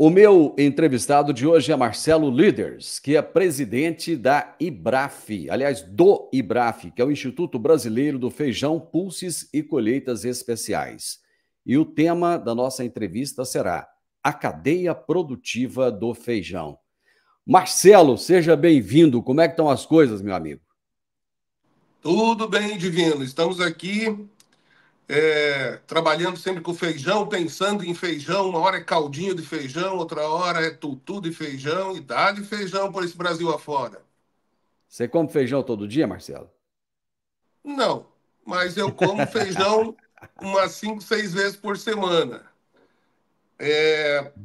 O meu entrevistado de hoje é Marcelo Liders, que é presidente da IBRAF, aliás, do IBRAF, que é o Instituto Brasileiro do Feijão, Pulses e Colheitas Especiais. E o tema da nossa entrevista será a cadeia produtiva do feijão. Marcelo, seja bem-vindo. Como é que estão as coisas, meu amigo? Tudo bem, Divino. Estamos aqui trabalhando sempre com feijão, pensando em feijão. Uma hora é caldinho de feijão, outra hora é tutu de feijão e dá-lhe feijão por esse Brasil afora. Você come feijão todo dia, Marcelo? Não, mas eu como feijão umas 5, 6 vezes por semana.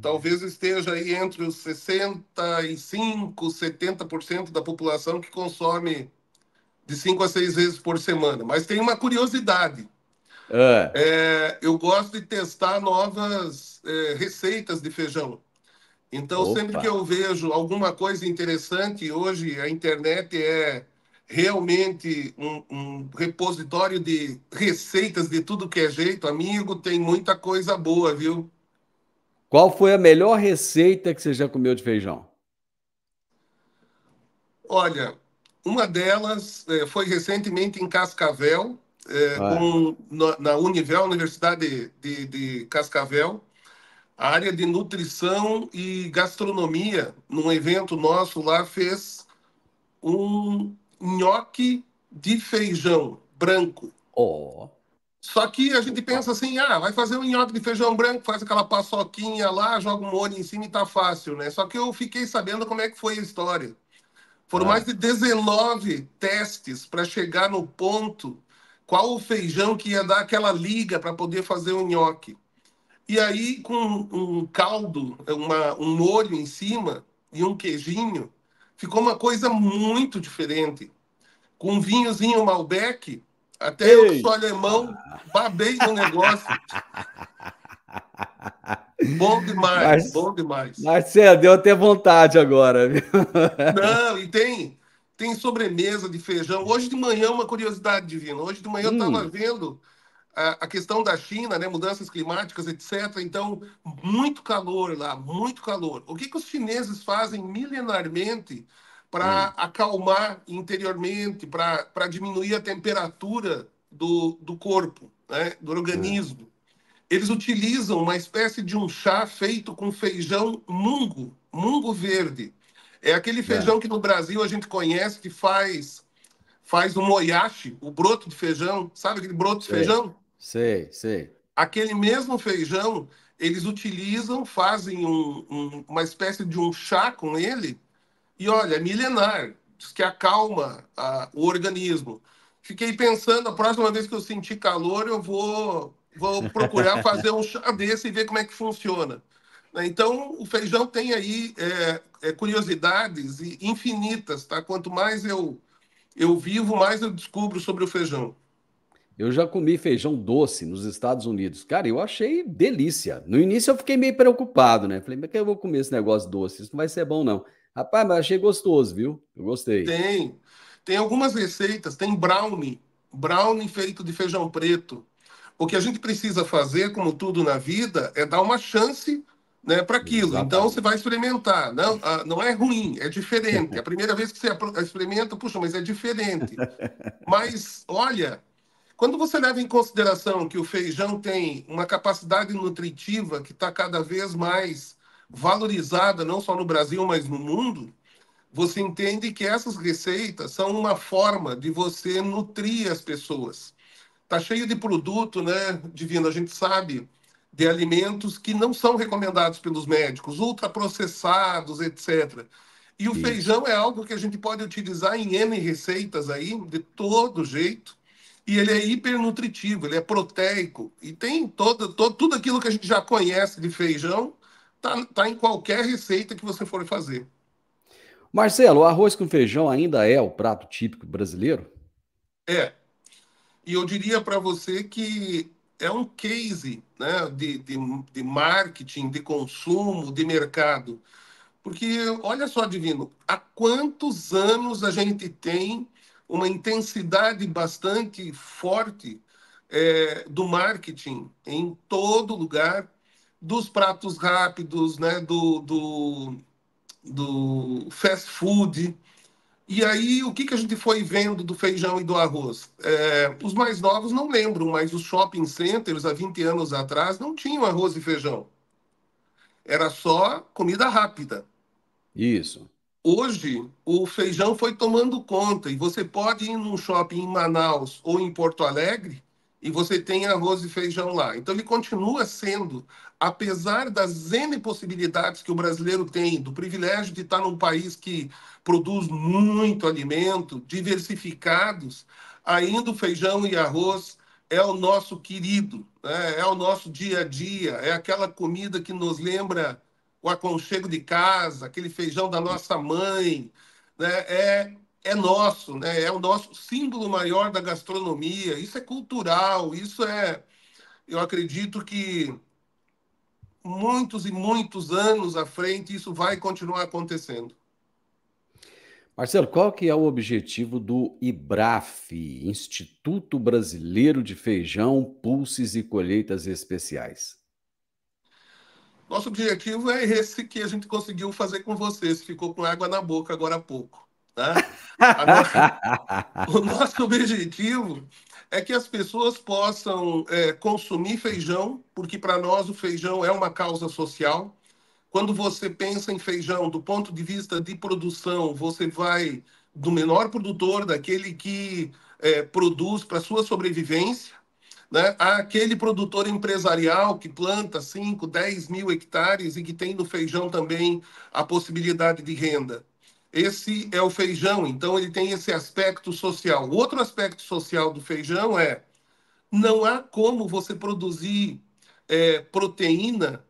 Talvez esteja aí entre os 65, 70% da população que consome de 5 a 6 vezes por semana. Mas tem uma curiosidade. É. Eu gosto de testar novas receitas de feijão. Então, sempre que Opa. eu vejo alguma coisa interessante, hoje a internet é realmente um repositório de receitas de tudo que é jeito, amigo, tem muita coisa boa, viu? Qual foi a melhor receita que você já comeu de feijão? Olha, uma delas foi recentemente em Cascavel, Ah, na Univel, Universidade de Cascavel. A área de nutrição e gastronomia, num evento nosso lá, fez um nhoque de feijão branco. ó. Só que a gente Opa. pensa assim, vai fazer um nhoque de feijão branco, faz aquela paçoquinha lá, joga um molho em cima e tá fácil, né? Só que eu fiquei sabendo como é que foi a história. Foram mais Ah, de 19 testes para chegar no ponto qual o feijão que ia dar aquela liga para poder fazer o nhoque. E aí, com um caldo, um molho em cima e um queijinho, ficou uma coisa muito diferente. Com um vinhozinho Malbec, até eu que sou ei! alemão, babei no negócio. Bom demais, Mas, bom demais. Marcelo, deu até vontade agora, viu? Não, e tem sobremesa de feijão. Hoje de manhã, uma curiosidade divina. Hoje de manhã eu estava Hum, vendo a questão da China, né, mudanças climáticas, etc. Então, muito calor lá, muito calor. O que os chineses fazem milenarmente para hum, acalmar interiormente, para diminuir a temperatura do corpo, né, do hum. organismo? Eles utilizam uma espécie de um chá feito com feijão mungo, mungo verde. É aquele É, feijão que no Brasil a gente conhece que faz o moyashi, o broto de feijão, sabe aquele broto de sei, feijão? sei. Aquele mesmo feijão, eles utilizam, fazem uma espécie de um chá com ele, e olha, é milenar, diz que acalma o organismo. Fiquei pensando, a próxima vez que eu sentir calor, eu vou procurar fazer um chá desse e ver como é que funciona. Né? Então, o feijão tem aí curiosidades infinitas, tá? Quanto mais eu vivo, mais eu descubro sobre o feijão. Eu já comi feijão doce nos Estados Unidos. Cara, eu achei delícia. No início eu fiquei meio preocupado, né? Falei, mas que eu vou comer esse negócio doce? Isso não vai ser bom, não. Rapaz, mas achei gostoso, viu? Eu gostei. Tem algumas receitas, tem brownie feito de feijão preto. O que a gente precisa fazer, como tudo na vida, é dar uma chance, né, para aquilo. Então você vai Exatamente. experimentar. Não, não é ruim, é diferente. A primeira vez que você experimenta, puxa, mas é diferente. Mas olha, quando você leva em consideração que o feijão tem uma capacidade nutritiva que está cada vez mais valorizada, não só no Brasil, mas no mundo, você entende que essas receitas são uma forma de você nutrir as pessoas. Tá cheio de produto, né, Divino? A gente sabe de alimentos que não são recomendados pelos médicos, ultraprocessados, etc. E o Isso. feijão é algo que a gente pode utilizar em N receitas aí, de todo jeito. E ele é hipernutritivo, ele é proteico. E tem tudo aquilo que a gente já conhece de feijão, tá em qualquer receita que você for fazer. Marcelo, o arroz com feijão ainda é o prato típico brasileiro? É, e eu diria para você que é um case, né, de marketing, de consumo, de mercado. Porque, olha só, Divino, há quantos anos a gente tem uma intensidade bastante forte do marketing em todo lugar, dos pratos rápidos, né, do fast food. E aí, o que a gente foi vendo do feijão e do arroz? Os mais novos não lembram, mas os shopping centers, há 20 anos atrás, não tinham arroz e feijão. Era só comida rápida. Isso. Hoje, o feijão foi tomando conta e você pode ir num shopping em Manaus ou em Porto Alegre e você tem arroz e feijão lá. Então, ele continua sendo, apesar das N possibilidades que o brasileiro tem, do privilégio de estar num país que produz muito alimento, diversificados, ainda o feijão e arroz é o nosso querido, né? É o nosso dia a dia, é aquela comida que nos lembra o aconchego de casa, aquele feijão da nossa mãe, né? É nosso, né? É o nosso símbolo maior da gastronomia. Isso é cultural, eu acredito que muitos e muitos anos à frente isso vai continuar acontecendo. Marcelo, qual que é o objetivo do IBRAF, Instituto Brasileiro de Feijão, Pulses e Colheitas Especiais? Nosso objetivo é esse que a gente conseguiu fazer com vocês, ficou com água na boca agora há pouco, tá? A nossa, o nosso objetivo é que as pessoas possam consumir feijão, porque para nós o feijão é uma causa social. Quando você pensa em feijão do ponto de vista de produção, você vai do menor produtor, daquele que produz para sua sobrevivência, né? Aquele produtor empresarial que planta 5, 10 mil hectares e que tem no feijão também a possibilidade de renda. Esse é o feijão, então ele tem esse aspecto social. O outro aspecto social do feijão não há como você produzir proteína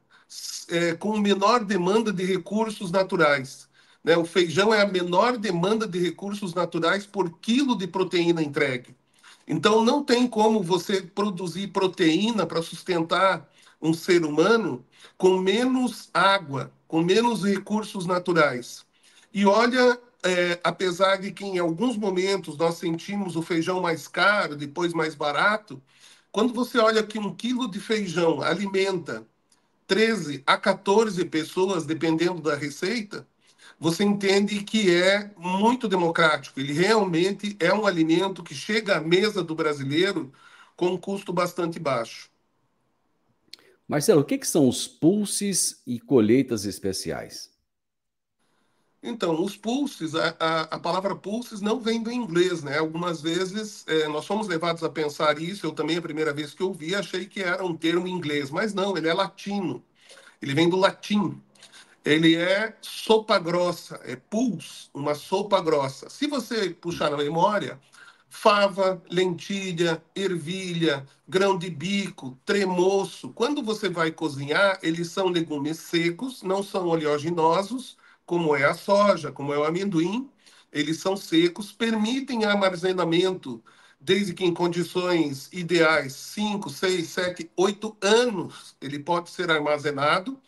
com menor demanda de recursos naturais. Né? O feijão é a menor demanda de recursos naturais por quilo de proteína entregue. Então, não tem como você produzir proteína para sustentar um ser humano com menos água, com menos recursos naturais. E olha, apesar de que em alguns momentos nós sentimos o feijão mais caro, depois mais barato, quando você olha que 1 quilo de feijão alimenta 13 a 14 pessoas, dependendo da receita, você entende que é muito democrático. Ele realmente é um alimento que chega à mesa do brasileiro com um custo bastante baixo. Marcelo, o que que são os pulses e colheitas especiais? Então, os pulses, a palavra pulses não vem do inglês, né? Algumas vezes nós somos levados a pensar isso. Eu também, a primeira vez que eu vi, achei que era um termo em inglês, mas não, ele é latino. Ele vem do latim. Ele é sopa grossa, é pulse, uma sopa grossa. Se você puxar na memória, fava, lentilha, ervilha, grão de bico, tremoço, quando você vai cozinhar, eles são legumes secos, não são oleaginosos, como é a soja, como é o amendoim. Eles são secos, permitem armazenamento, desde que em condições ideais, 5, 6, 7, 8 anos, ele pode ser armazenado.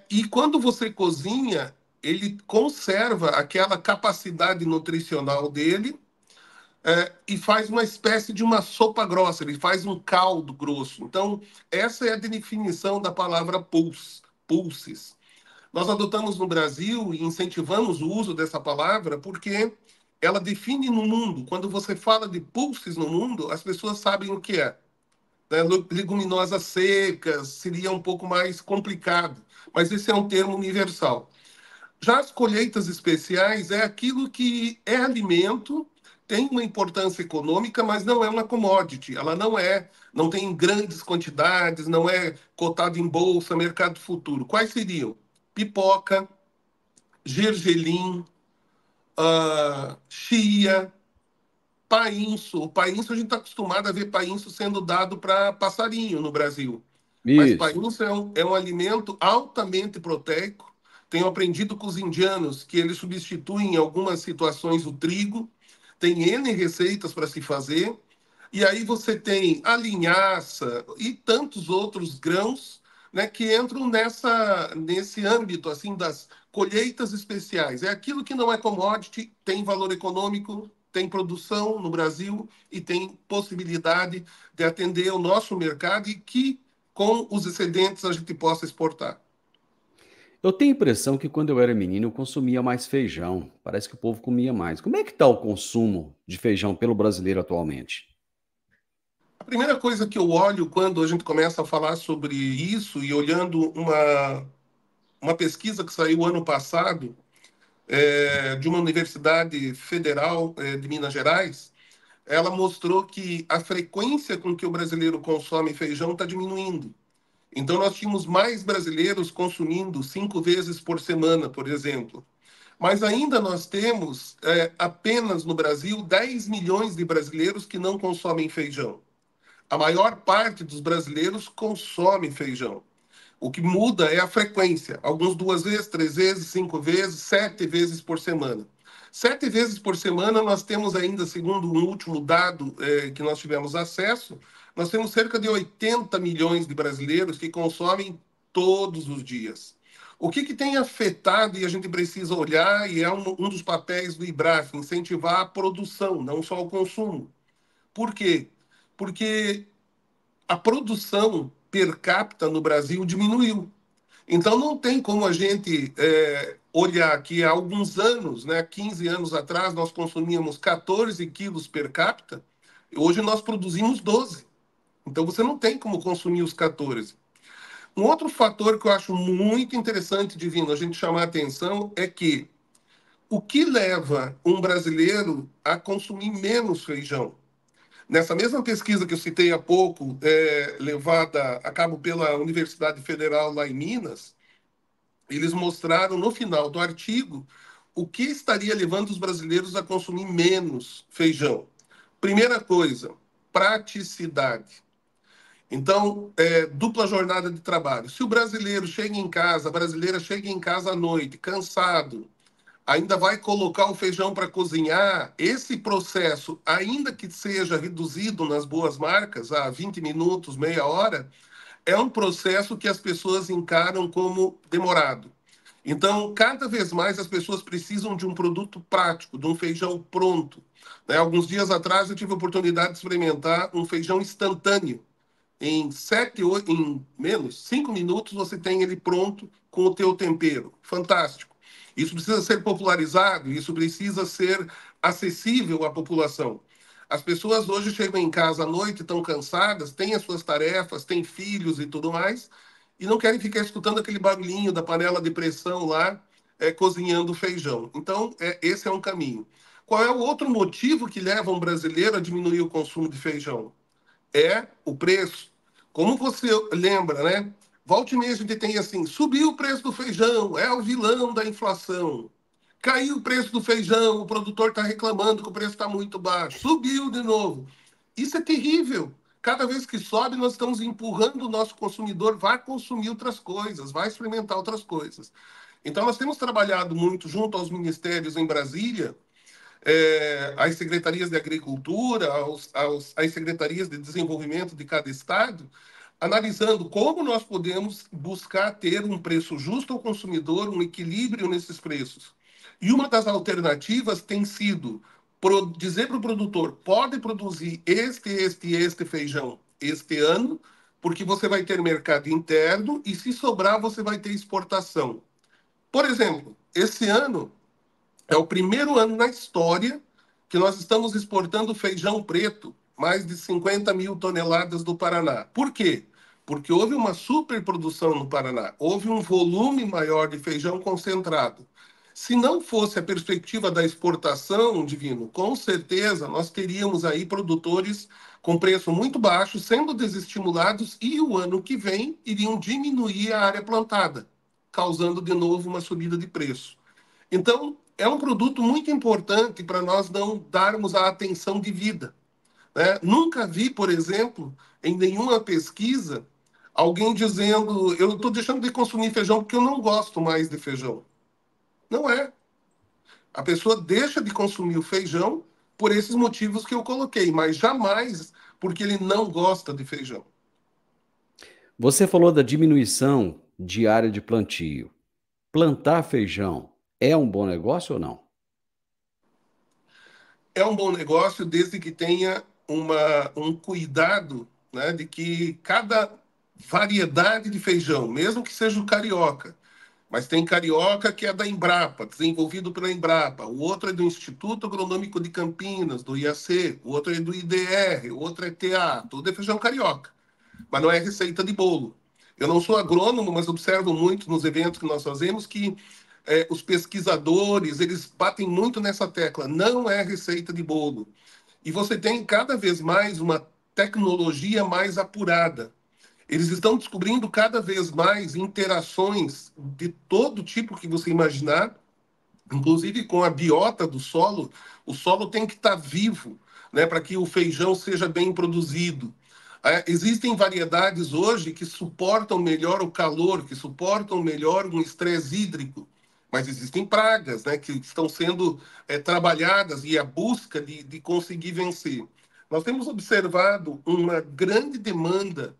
E quando você cozinha, ele conserva aquela capacidade nutricional dele, e faz uma espécie de uma sopa grossa, ele faz um caldo grosso. Então, essa é a definição da palavra pulses. Nós adotamos no Brasil e incentivamos o uso dessa palavra porque ela define no mundo. Quando você fala de pulses no mundo, as pessoas sabem o que é, né? Leguminosas secas seria um pouco mais complicado, mas esse é um termo universal. Já as colheitas especiais é aquilo que é alimento, tem uma importância econômica, mas não é uma commodity. Ela não tem grandes quantidades, não é cotado em bolsa, mercado futuro. Quais seriam? Pipoca, gergelim, chia, painço. O painço a gente está acostumado a ver painço sendo dado para passarinho no Brasil. Mas Isso. painço é um alimento altamente proteico. Tenho aprendido com os indianos que eles substituem em algumas situações o trigo. Tem N receitas para se fazer. E aí você tem a linhaça e tantos outros grãos, né, que entram nesse âmbito assim das colheitas especiais. É aquilo que não é commodity, tem valor econômico, tem produção no Brasil e tem possibilidade de atender o nosso mercado e que com os excedentes a gente possa exportar. Eu tenho a impressão que quando eu era menino eu consumia mais feijão. Parece que o povo comia mais. Como é que está o consumo de feijão pelo brasileiro atualmente? A primeira coisa que eu olho quando a gente começa a falar sobre isso, e olhando uma pesquisa que saiu ano passado, de uma universidade federal de Minas Gerais, ela mostrou que a frequência com que o brasileiro consome feijão está diminuindo. Então, nós tínhamos mais brasileiros consumindo 5 vezes por semana, por exemplo. Mas ainda nós temos apenas no Brasil 10 milhões de brasileiros que não consomem feijão. A maior parte dos brasileiros consome feijão. O que muda é a frequência. Alguns 2 vezes, 3 vezes, 5 vezes, 7 vezes por semana. 7 vezes por semana nós temos ainda, segundo o último dado que nós tivemos acesso, nós temos cerca de 80 milhões de brasileiros que consomem todos os dias. O que tem afetado, e a gente precisa olhar, e é um dos papéis do IBRAF, incentivar a produção, não só o consumo. Por quê? Porque a produção per capita no Brasil diminuiu. Então, não tem como a gente olhar que há alguns anos, né, 15 anos atrás, nós consumíamos 14 quilos per capita, hoje nós produzimos 12. Então, você não tem como consumir os 14. Um outro fator que eu acho muito interessante, Divino, a gente chamar a atenção é que o que leva um brasileiro a consumir menos feijão? Nessa mesma pesquisa que eu citei há pouco, levada a cabo pela Universidade Federal lá em Minas, eles mostraram no final do artigo o que estaria levando os brasileiros a consumir menos feijão. Primeira coisa, praticidade. Então, dupla jornada de trabalho. Se o brasileiro chega em casa, a brasileira chega em casa à noite, cansado, ainda vai colocar o feijão para cozinhar, esse processo, ainda que seja reduzido nas boas marcas, a 20 minutos, meia hora, é um processo que as pessoas encaram como demorado. Então, cada vez mais as pessoas precisam de um produto prático, de um feijão pronto. Né? Alguns dias atrás eu tive a oportunidade de experimentar um feijão instantâneo. Em 7, 8, em menos 5 minutos você tem ele pronto com o teu tempero. Fantástico. Isso precisa ser popularizado, isso precisa ser acessível à população. As pessoas hoje chegam em casa à noite, estão cansadas, têm as suas tarefas, têm filhos e tudo mais, e não querem ficar escutando aquele barulhinho da panela de pressão lá, cozinhando feijão. Então, esse é um caminho. Qual é o outro motivo que leva um brasileiro a diminuir o consumo de feijão? É o preço. Como você lembra, né? Volte e meia a gente tem assim, subiu o preço do feijão, é o vilão da inflação. Caiu o preço do feijão, o produtor está reclamando que o preço está muito baixo. Subiu de novo. Isso é terrível. Cada vez que sobe, nós estamos empurrando o nosso consumidor, vai consumir outras coisas, vai experimentar outras coisas. Então, nós temos trabalhado muito junto aos ministérios em Brasília, às secretarias de agricultura, às secretarias de desenvolvimento de cada estado, analisando como nós podemos buscar ter um preço justo ao consumidor, um equilíbrio nesses preços. E uma das alternativas tem sido dizer para o produtor: pode produzir este feijão este ano, porque você vai ter mercado interno e, se sobrar, você vai ter exportação. Por exemplo, esse ano é o primeiro ano na história que nós estamos exportando feijão preto, mais de 50 mil toneladas do Paraná. Por quê? Porque houve uma superprodução no Paraná, houve um volume maior de feijão concentrado. Se não fosse a perspectiva da exportação, Divino, com certeza nós teríamos aí produtores com preço muito baixo sendo desestimulados, e o ano que vem iriam diminuir a área plantada, causando de novo uma subida de preço. Então, é um produto muito importante para nós não darmos a atenção devida. Né? Nunca vi, por exemplo, em nenhuma pesquisa, alguém dizendo: eu estou deixando de consumir feijão porque eu não gosto mais de feijão. Não é. A pessoa deixa de consumir o feijão por esses motivos que eu coloquei, mas jamais porque ele não gosta de feijão. Você falou da diminuição de área de plantio. Plantar feijão é um bom negócio ou não? É um bom negócio desde que tenha um cuidado, né, de que cada variedade de feijão, mesmo que seja o carioca. Mas tem carioca que é da Embrapa, desenvolvido pela Embrapa. O outro é do Instituto Agronômico de Campinas, do IAC. O outro é do IDR. O outro é TA. Tudo é feijão carioca. Mas não é receita de bolo. Eu não sou agrônomo, mas observo muito nos eventos que nós fazemos que os pesquisadores, eles batem muito nessa tecla. Não é receita de bolo. E você tem cada vez mais uma tecnologia mais apurada. Eles estão descobrindo cada vez mais interações de todo tipo que você imaginar, inclusive com a biota do solo. O solo tem que estar vivo, né, para que o feijão seja bem produzido. Existem variedades hoje que suportam melhor o calor, que suportam melhor um estresse hídrico, mas existem pragas, né, que estão sendo trabalhadas e a busca de conseguir vencer. Nós temos observado uma grande demanda,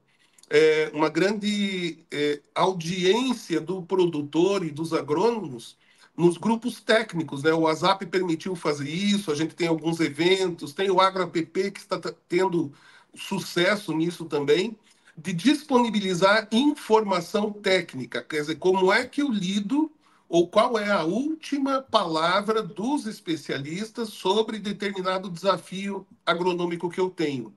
uma grande audiência do produtor e dos agrônomos nos grupos técnicos, né? O WhatsApp permitiu fazer isso, a gente tem alguns eventos, tem o AgroApp que está tendo sucesso nisso também, de disponibilizar informação técnica, quer dizer, como é que eu lido ou qual é a última palavra dos especialistas sobre determinado desafio agronômico que eu tenho.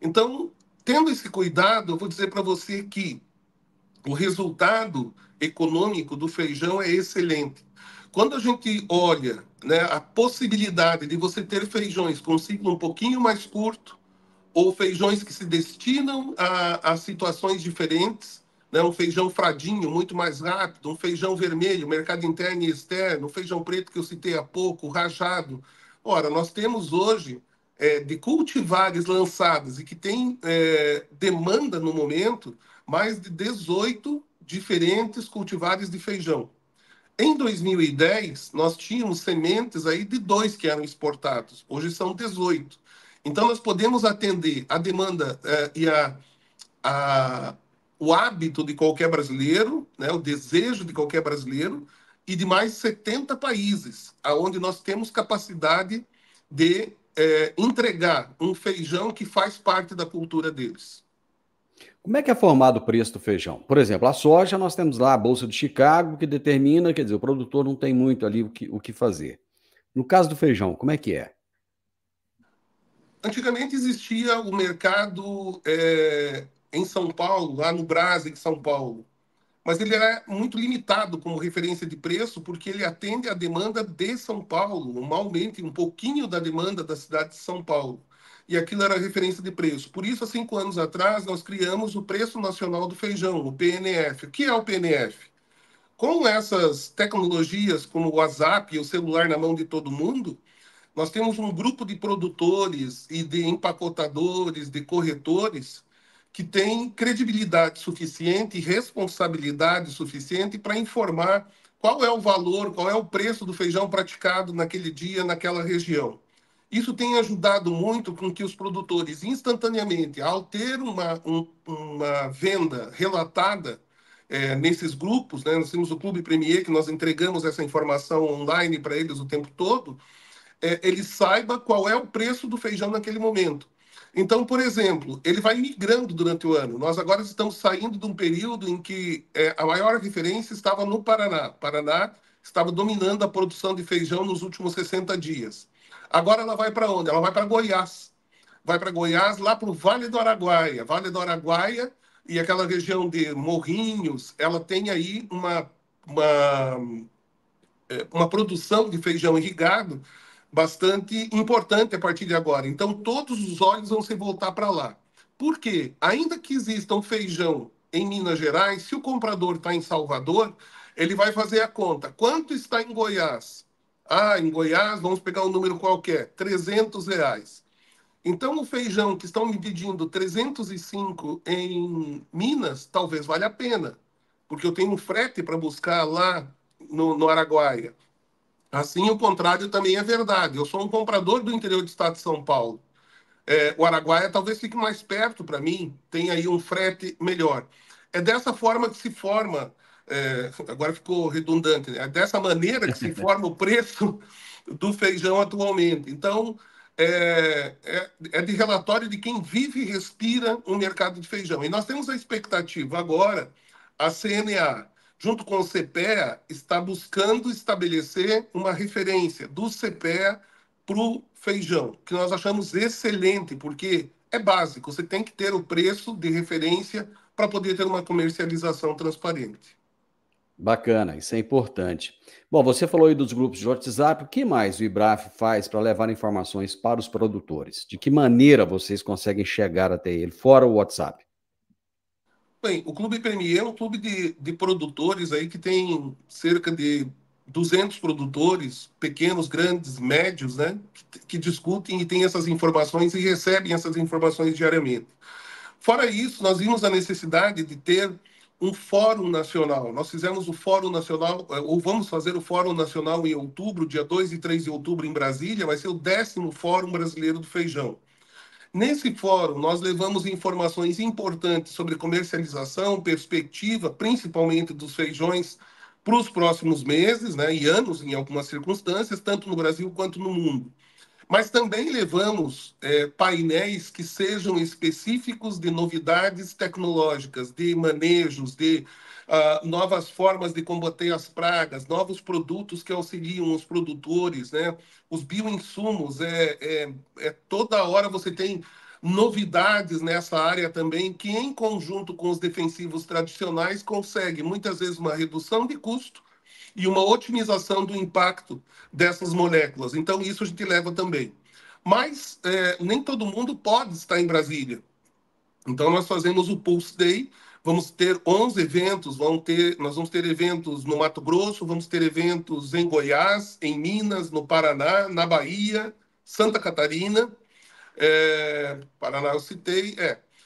Então, tendo esse cuidado, eu vou dizer para você que o resultado econômico do feijão é excelente. Quando a gente olha, né, a possibilidade de você ter feijões com um ciclo um pouquinho mais curto, ou feijões que se destinam a situações diferentes, né, um feijão fradinho, muito mais rápido, um feijão vermelho, mercado interno e externo, o feijão preto que eu citei há pouco, o rajado. Ora, nós temos hoje de cultivares lançados e que tem demanda no momento, mais de 18 diferentes cultivares de feijão. Em 2010, nós tínhamos sementes aí de 2 que eram exportados. Hoje são 18. Então, nós podemos atender a demanda a, o hábito de qualquer brasileiro, né, o desejo de qualquer brasileiro, e de mais 70 países, onde nós temos capacidade de entregar um feijão que faz parte da cultura deles. Como é que é formado o preço do feijão? Por exemplo, a soja, nós temos lá a Bolsa de Chicago, que determina, quer dizer, o produtor não tem muito ali o que fazer. No caso do feijão, como é que é? Antigamente existia o mercado em São Paulo, lá no Brás, em São Paulo, mas ele era muito limitado como referência de preço, porque ele atende à demanda de São Paulo, normalmente um pouquinho da demanda da cidade de São Paulo. E aquilo era referência de preço. Por isso, há 5 anos atrás, nós criamos o Preço Nacional do Feijão, o PNF. O que é o PNF? Com essas tecnologias como o WhatsApp e o celular na mão de todo mundo, nós temos um grupo de produtores e de empacotadores, de corretores, que tem credibilidade suficiente e responsabilidade suficiente para informar qual é o valor, qual é o preço do feijão praticado naquele dia, naquela região. Isso tem ajudado muito com que os produtores, instantaneamente, ao ter uma venda relatada nesses grupos, né, nós temos o Clube Premier, que nós entregamos essa informação online para eles o tempo todo, ele saiba qual é o preço do feijão naquele momento. Então, por exemplo, ele vai migrando durante o ano. Nós agora estamos saindo de um período em que a maior referência estava no Paraná. Paraná estava dominando a produção de feijão nos últimos 60 dias. Agora ela vai para onde? Ela vai para Goiás. Vai para Goiás, lá para o Vale do Araguaia. Vale do Araguaia e aquela região de Morrinhos, ela tem aí uma produção de feijão irrigado bastante importante a partir de agora. Então, todos os olhos vão se voltar para lá. Por quê? Ainda que exista um feijão em Minas Gerais, se o comprador está em Salvador, ele vai fazer a conta. Quanto está em Goiás? Ah, em Goiás, vamos pegar um número qualquer, R$ 300. Então, o feijão que estão me pedindo 305 em Minas, talvez valha a pena, porque eu tenho um frete para buscar lá no Araguaia. Assim, o contrário também é verdade. Eu sou um comprador do interior do estado de São Paulo. O Araguaia talvez fique mais perto para mim, tem aí um frete melhor. É dessa forma que se forma, agora ficou redundante, né? É dessa maneira que se forma o preço do feijão atualmente. Então, é de relatório de quem vive e respira o mercado de feijão. E nós temos a expectativa agora, a CNA, junto com o CPEA, está buscando estabelecer uma referência do CPEA para o feijão, que nós achamos excelente, porque é básico, você tem que ter o preço de referência para poder ter uma comercialização transparente. Bacana, isso é importante. Bom, você falou aí dos grupos de WhatsApp, o que mais o IBRAF faz para levar informações para os produtores? De que maneira vocês conseguem chegar até ele, fora o WhatsApp? Bem, o Clube Premier é um clube de produtores aí que tem cerca de 200 produtores, pequenos, grandes, médios, né, que discutem e têm essas informações e recebem essas informações diariamente. Fora isso, nós vimos a necessidade de ter um fórum nacional. Nós fizemos o Fórum Nacional, ou vamos fazer o Fórum Nacional em outubro, dia 2 e 3 de outubro em Brasília, vai ser o 10º Fórum Brasileiro do Feijão. Nesse fórum, nós levamos informações importantes sobre comercialização, perspectiva, principalmente dos feijões, para os próximos meses, né, e anos, em algumas circunstâncias, tanto no Brasil quanto no mundo. Mas também levamos painéis que sejam específicos de novidades tecnológicas, de manejos, de novas formas de combater as pragas, novos produtos que auxiliam os produtores, né? Os bioinsumos, toda hora você tem novidades nessa área também, que em conjunto com os defensivos tradicionais consegue muitas vezes uma redução de custo e uma otimização do impacto dessas moléculas. Então, isso a gente leva também. Mas nem todo mundo pode estar em Brasília. Então, nós fazemos o Pulse Day, vamos ter 11 eventos, nós vamos ter eventos no Mato Grosso, vamos ter eventos em Goiás, em Minas, no Paraná, na Bahia, Santa Catarina, Paraná eu citei,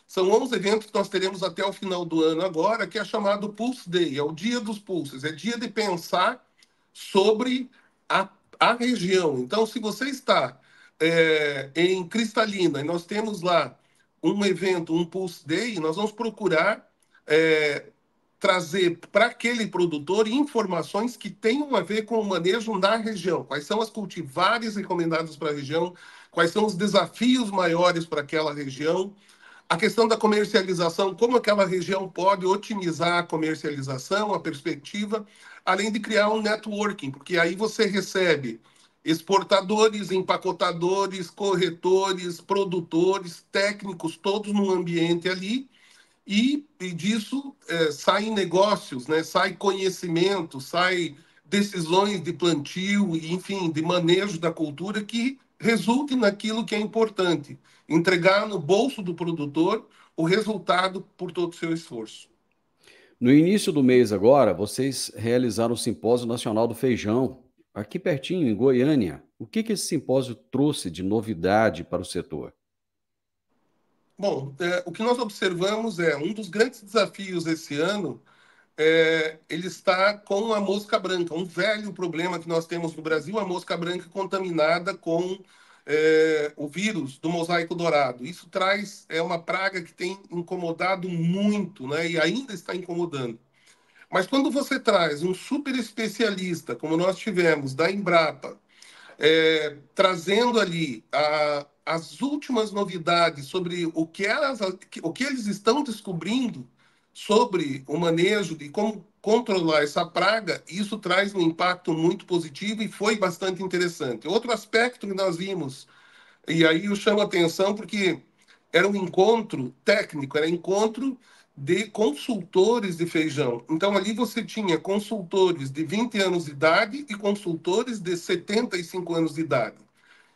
São 11 eventos que nós teremos até o final do ano agora, que é chamado Pulse Day, é o dia dos pulses, é dia de pensar sobre a região. Então, se você está em Cristalina e nós temos lá um evento, um Pulse Day, nós vamos procurar trazer para aquele produtor informações que tenham a ver com o manejo na região. Quais são as cultivares recomendadas para a região, quais são os desafios maiores para aquela região, a questão da comercialização, como aquela região pode otimizar a comercialização, a perspectiva, além de criar um networking, porque aí você recebe exportadores, empacotadores, corretores, produtores, técnicos, todos num ambiente ali, e disso saem negócios, né? Sai conhecimento, sai decisões de plantio, enfim, de manejo da cultura que resulte naquilo que é importante, entregar no bolso do produtor o resultado por todo o seu esforço. No início do mês agora, vocês realizaram o Simpósio Nacional do Feijão, aqui pertinho, em Goiânia. O que esse simpósio trouxe de novidade para o setor? Bom, o que nós observamos é um dos grandes desafios esse ano ele está com a mosca branca, um velho problema que nós temos no Brasil, a mosca branca contaminada com o vírus do mosaico dourado. Isso traz uma praga que tem incomodado muito, né, e ainda está incomodando. Mas quando você traz um super especialista, como nós tivemos, da Embrapa, trazendo ali as últimas novidades sobre o que eles estão descobrindo sobre o manejo de como controlar essa praga, isso traz um impacto muito positivo e foi bastante interessante. Outro aspecto que nós vimos, e aí eu chamo a atenção porque era um encontro técnico, era encontro de consultores de feijão. Então, ali você tinha consultores de 20 anos de idade e consultores de 75 anos de idade.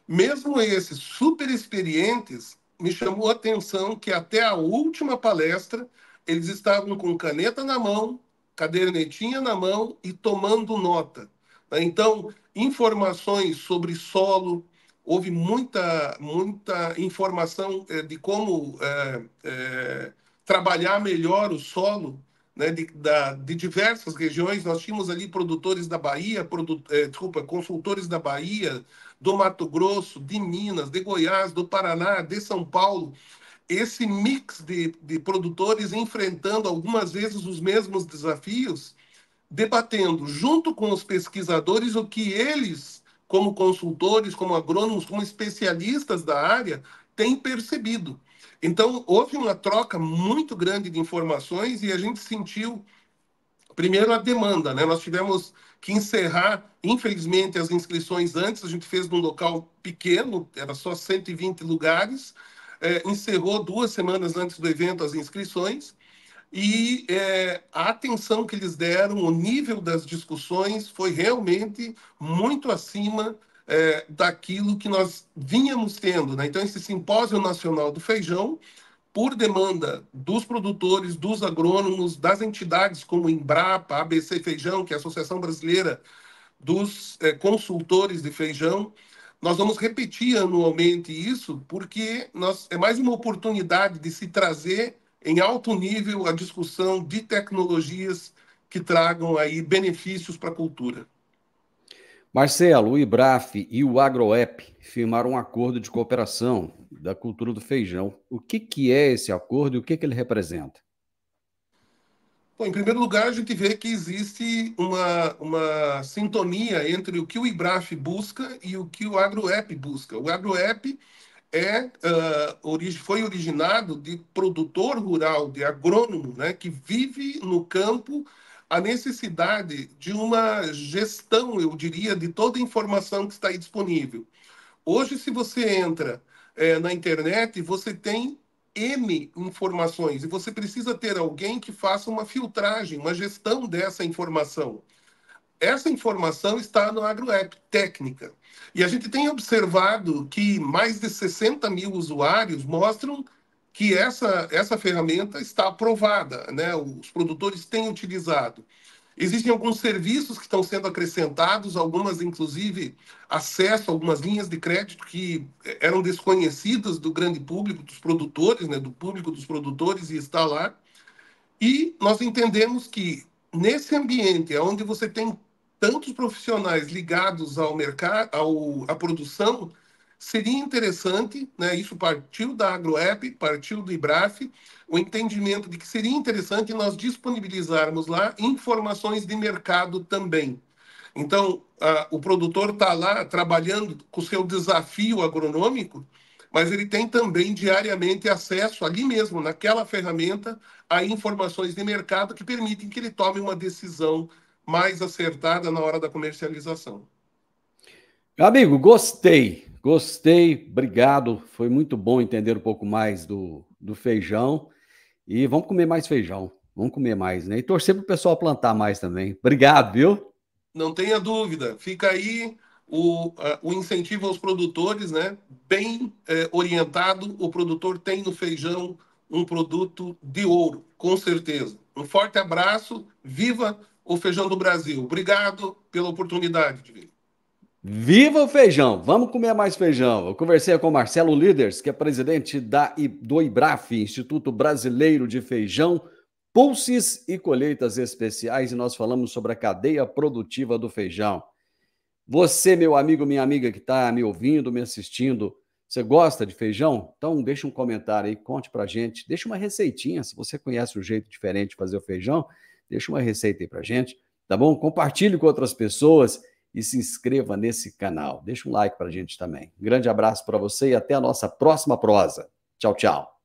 Mesmo esses super experientes, me chamou a atenção que até a última palestra eles estavam com caneta na mão, cadernetinha na mão e tomando nota. Então, informações sobre solo, houve muita informação de como trabalhar melhor o solo, né, de diversas regiões. Nós tínhamos ali produtores da Bahia, consultores da Bahia, do Mato Grosso, de Minas, de Goiás, do Paraná, de São Paulo. Esse mix de produtores enfrentando algumas vezes os mesmos desafios, debatendo junto com os pesquisadores o que eles como consultores, como agrônomos, como especialistas da área, têm percebido. Então, houve uma troca muito grande de informações e a gente sentiu, primeiro, a demanda, né? Nós tivemos que encerrar, infelizmente, as inscrições antes, a gente fez num local pequeno, era só 120 lugares, encerrou 2 semanas antes do evento as inscrições, e a atenção que eles deram, o nível das discussões foi realmente muito acima daquilo que nós vínhamos tendo, né? Então, esse Simpósio Nacional do Feijão, por demanda dos produtores, dos agrônomos, das entidades como Embrapa, ABC Feijão, que é a Associação Brasileira dos Consultores de Feijão, nós vamos repetir anualmente isso, porque é mais uma oportunidade de se trazer em alto nível a discussão de tecnologias que tragam aí benefícios para a cultura. Marcelo, o IBRAF e o AgroApp firmaram um acordo de cooperação da cultura do feijão. O que é esse acordo e o que ele representa? Bom, em primeiro lugar, a gente vê que existe uma sintonia entre o que o IBRAF busca e o que o AgroApp busca. O AgroApp foi originado de produtor rural, de agrônomo, né, que vive no campo a necessidade de uma gestão, eu diria, de toda a informação que está aí disponível. Hoje, se você entra na internet, você tem N informações e você precisa ter alguém que faça uma filtragem, uma gestão dessa informação. Essa informação está no AgroApp técnica. E a gente tem observado que mais de 60 mil usuários mostram que essa ferramenta está aprovada, né? Os produtores têm utilizado. Existem alguns serviços que estão sendo acrescentados, algumas, inclusive, acesso a algumas linhas de crédito que eram desconhecidas do grande público, dos produtores, né? Do público dos produtores, e está lá. E nós entendemos que, nesse ambiente onde você tem tantos profissionais ligados ao mercado, à produção, seria interessante, né, isso partiu da AgroApp, partiu do IBRAF, o entendimento de que seria interessante nós disponibilizarmos lá informações de mercado também. Então, o produtor está lá trabalhando com o seu desafio agronômico, mas ele tem também diariamente acesso ali mesmo, naquela ferramenta, a informações de mercado que permitem que ele tome uma decisão mais acertada na hora da comercialização. Meu amigo, gostei, obrigado. Foi muito bom entender um pouco mais do feijão. E vamos comer mais feijão, vamos comer mais, né? E torcer para o pessoal plantar mais também. Obrigado, viu? Não tenha dúvida, fica aí o incentivo aos produtores, né? Bem orientado, o produtor tem no feijão um produto de ouro, com certeza. Um forte abraço, viva o feijão do Brasil. Obrigado pela oportunidade de vir. Viva o feijão! Vamos comer mais feijão. Eu conversei com o Marcelo Líders, que é presidente do IBRAF, Instituto Brasileiro de Feijão, Pulses e Colheitas Especiais, e nós falamos sobre a cadeia produtiva do feijão. Você, meu amigo, minha amiga que está me ouvindo, me assistindo, você gosta de feijão? Então deixa um comentário aí, conte pra gente, deixa uma receitinha, se você conhece o jeito diferente de fazer o feijão, deixa uma receita aí pra gente, tá bom? Compartilhe com outras pessoas e se inscreva nesse canal. Deixa um like pra gente também. Um grande abraço para você e até a nossa próxima prosa. Tchau, tchau.